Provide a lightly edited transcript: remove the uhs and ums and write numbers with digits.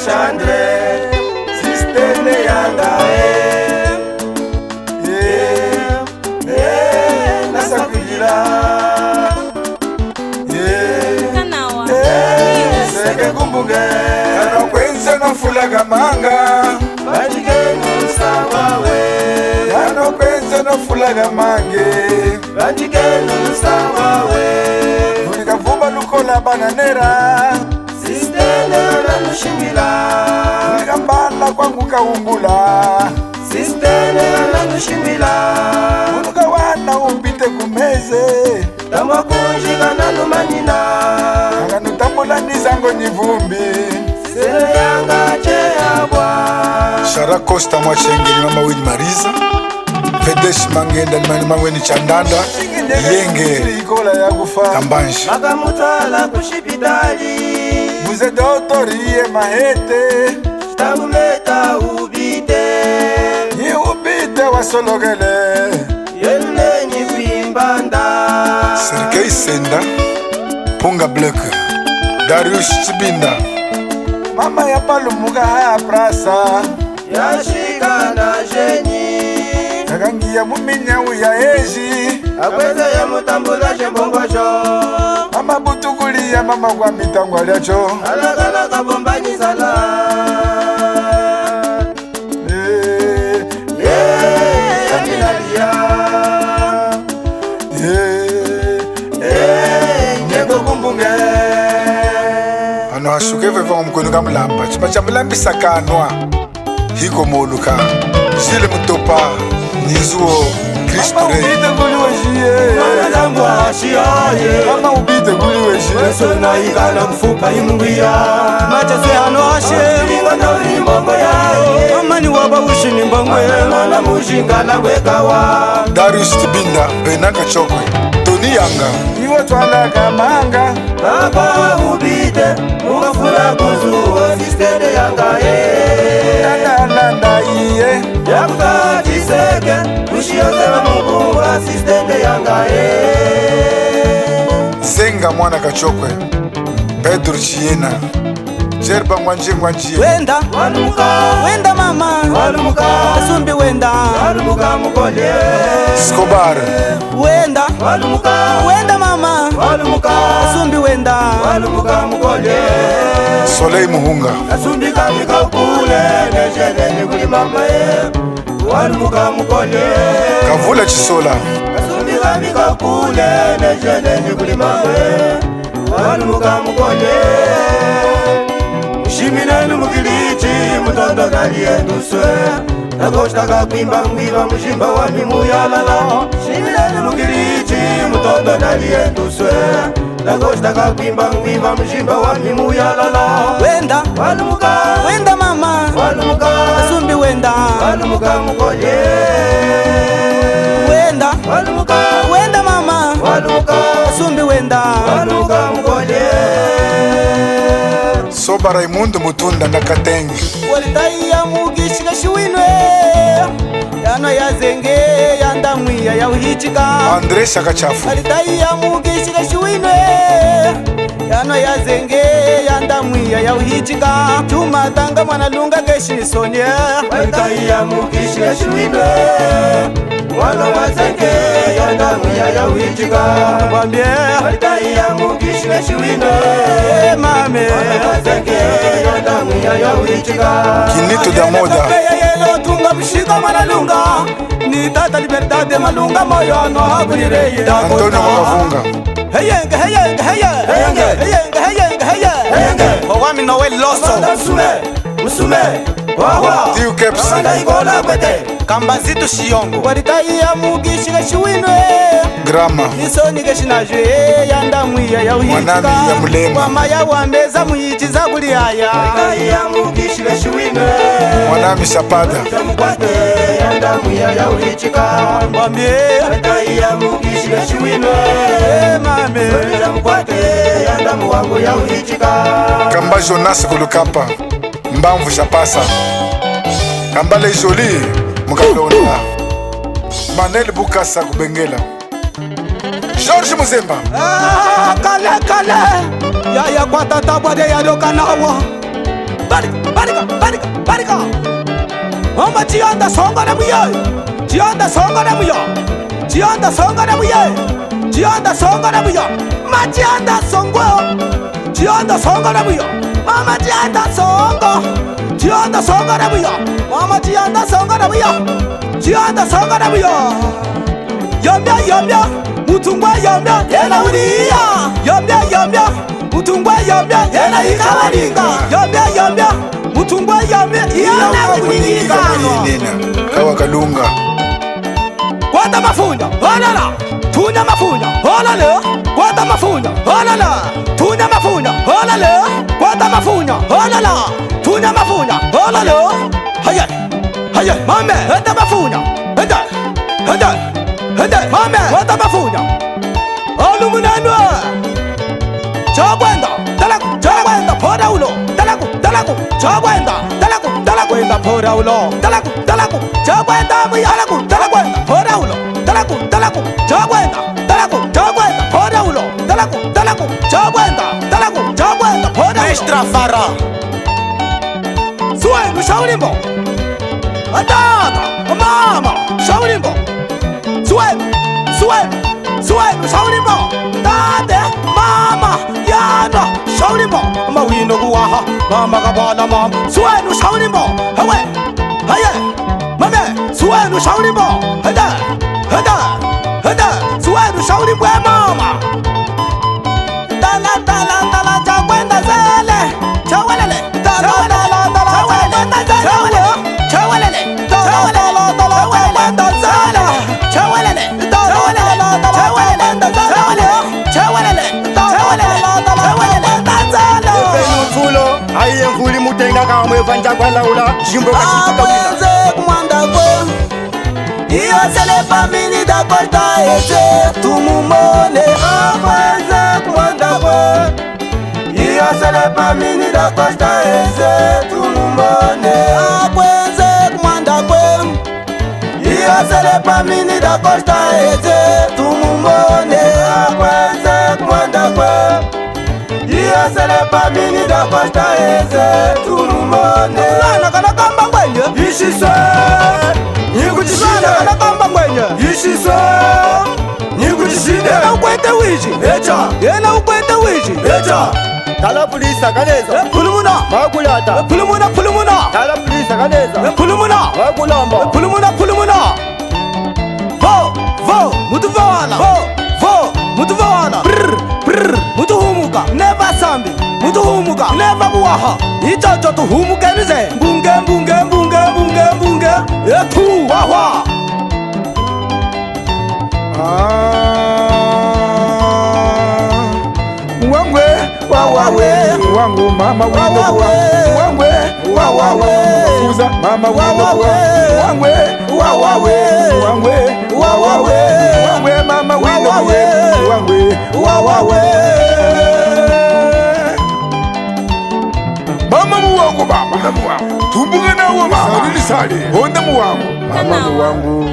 Alexandre Sistene yanga Nasakujila Seke kumbuge Kano kwenze no fulaga manga Bajigenu sawawe Kano kwenze no fulaga mange Bajigenu sawawe Kulika vumba lukola bananera Sistene na nushimila Kulika mbala kwangu kaungula Sistene na nushimila Unuka wana upite kumeze Tamwa kunjika na numanina Kanga nutamula nizango nivumbi Sere yanga cheabwa Shara Costa mwachengeli mama weni Mariza Vedeshi mangenda ni mama weni Chandanda Yenge Kambanshi Makamutala kushipitali Buze dotoriye mahete Stamuleta ubite Ni ubite wasologele Yele ni kwimbanda Serkei Senda Punga Black Darius Chibinda Mama ya palumuga haya prasa Yashika na jeni Nagangi ya muminyawu ya eji Akweze ya mutambula jembongwacho Mama butukuli ya mama kwa mitangwa liacho Alagala kabombanyi sala Yamilalia Nyego kumbunge Ano hashukeve vwa mkonuga mlamba Chima cha mlambisa kanwa Hiko moluka Jile mutopa Nizuo Kristo Mama ubite kuli wejie Mana zangu ashiaye Mama ubite kuli wejie Weso na igala mfupa imuia Machase hano ashe Mlinga na ulimbongo yae Mama ni waba ushini mbongwe Mana mujinga na wekawa Darius Tibinda Benaka chokwe Toni yanga Iwe twala kamanga Baba ubite Ungafula kuzuo Sistene yanga Nanda iye Yakuta jiseke Ushioze wa mungu Sistene yanga Zenga mwana kachokwe Pedro Chiena Jerba mwanje Wenda Walumuka Wenda mama Walumuka Asumbi wenda Walumuka mukole Escobar Wenda Walumuka Wenda mama Walumuka Asumbi wenda Walumuka mukole Soleil Muhunga Asumbi kamika ukule Nejele nikuli mama Walumuka mukole Kavula Chisola Asumbi kamika ukule Nejele nikuli mama Walumuka mukole Shiminelu mukilichi mutondo galie duswe Nagoshta kakwimba mwiva mshimba wa mimu ya lala Shiminelu mukilichi mutondo galie duswe Nagoshta kakwimba mwiva mshimba wa mimu ya lala Wenda Walumuka Wenda mama Walumuka Asumbi wenda Walumuka mukole Wenda Walumuka Wenda mama Walumuka Asumbi wenda Walumuka mukole Soba Raimundo Mutunda na Katengi Walitai ya mugishika shiwinwe Yano ya zenge ya ndamwia ya uhichika Andre Shakachafu Walitai ya mugishika shiwinwe Yano ya zenge ya ndamwia ya uhichika Chuma tanga mwana lunga keshi sonya Walitai ya mugishika shiwinwe Wano ya zenge ya ndamwia ya uhichika Wambie Walitai ya mugishika shiwinwe Mame Kinito da moda tunga mshika manalunga ni tata liberdade malunga moyo no haburire Antonio Mavunga Heyenge Kwa wami nowe loso Musume Tiu Kepsi Kambazitu Shiongo Waritai ya mugishika shiwinwe Grama Nisoni geshinajwe ya ndamwia ya uhichika Mwanami ya mulema Wama ya wambeza muhichiza kuli haya Waritai ya mugishika shiwinwe Mwanami Shapada Tamukwate ya ndamwia ya uhichika Mwambie Waritai ya mugishika shiwinwe Mame Tamukwate ya ndamu wangu ya uhichika Kamba Jonas Kulukapa Mbamvu Shapasa Kambale Jolie Mukalona Manel Bukasa Kubengela George Muzemba Kale Ya kwa tata bwade ya doka nawa barika Mama Jianda songa na muye Jianda songa na muye Jianda songa na muye Jianda songa na muye Ma Jianda songo Jianda songa na muye Mama Jianda songo Jianda songa na muye Mama Jianda songa na muye Jianda songa na muye Yambia Mutungwa yambia Yena uliya Yambia Mutungwa yambia Yena ikawalinga Yambia Mutungwa yambia Yena kuninga Kawa kalunga Kwata mafunya Olala Tunya mafunya Olala Kwata mafunya Olala Tunya mafunya Olala Kwata mafunya Olala Tunya mafunya Olala Hayay Mame Henda mafunya Henda Mame Kwata mafunya Olumunanwa Chagwenda Chagwenda Pora ulo Dalaku Chagwenda Dalakwenda Pora ulo Dalaku Chagwenda Muyalaku Dalakwenda Pora ulo Dalaku Chagwenda Chagwenda Pora ulo Dalaku Chagwenda Pora ulo Extra Fara Suenu Shaurimbo Adada Mama Shaurimbo Suenu Shaurimbo Dade Mama Yana Shaurimbo Mawino guaha Mama kabana mam Suenu Shaurimbo Haye Mame Suenu Shaurimbo Hada Suenu Shaurimbo mama Dala Chagwenda zele Chawelele Aiye mvuli mutenga kamwe vanja kwa laula Jimbo kachituka wina Akweze kumanda kwe Iyo sele famili da kosta eze Tumumone Akweze kumanda kwe Iyo sele famili da kosta eze Tumumone Akweze kumanda kwe Iyo sele famili da kosta eze Tumumone Akweze kumanda kwe Sele pamini da kosta eze tulumone Ulana kana kamba mwenye Ishise Nyikuchishide kana kamba mwenye Ishise Nyikuchishide Yena ukwete wiji Echa Tala polisa kaneza Pulumuna Makulata Pulumuna Tala polisa kaneza Pulumuna Makulamba Pulumuna Vo Mutuvala Mutuvala Mutu humuka Neva sambi Mutu humuka Neva buwaha Ichocho tu humuke nize Mbunge Etu wahwa Mwangwe Wawawe Wangu mama wino Mwangwe Wawawe Fuza mama wino Mwangwe Mwangwe mama wino Mwangwe Mama muwangu mama Tumbuge na uwa mama Honda muwangu Mama muwangu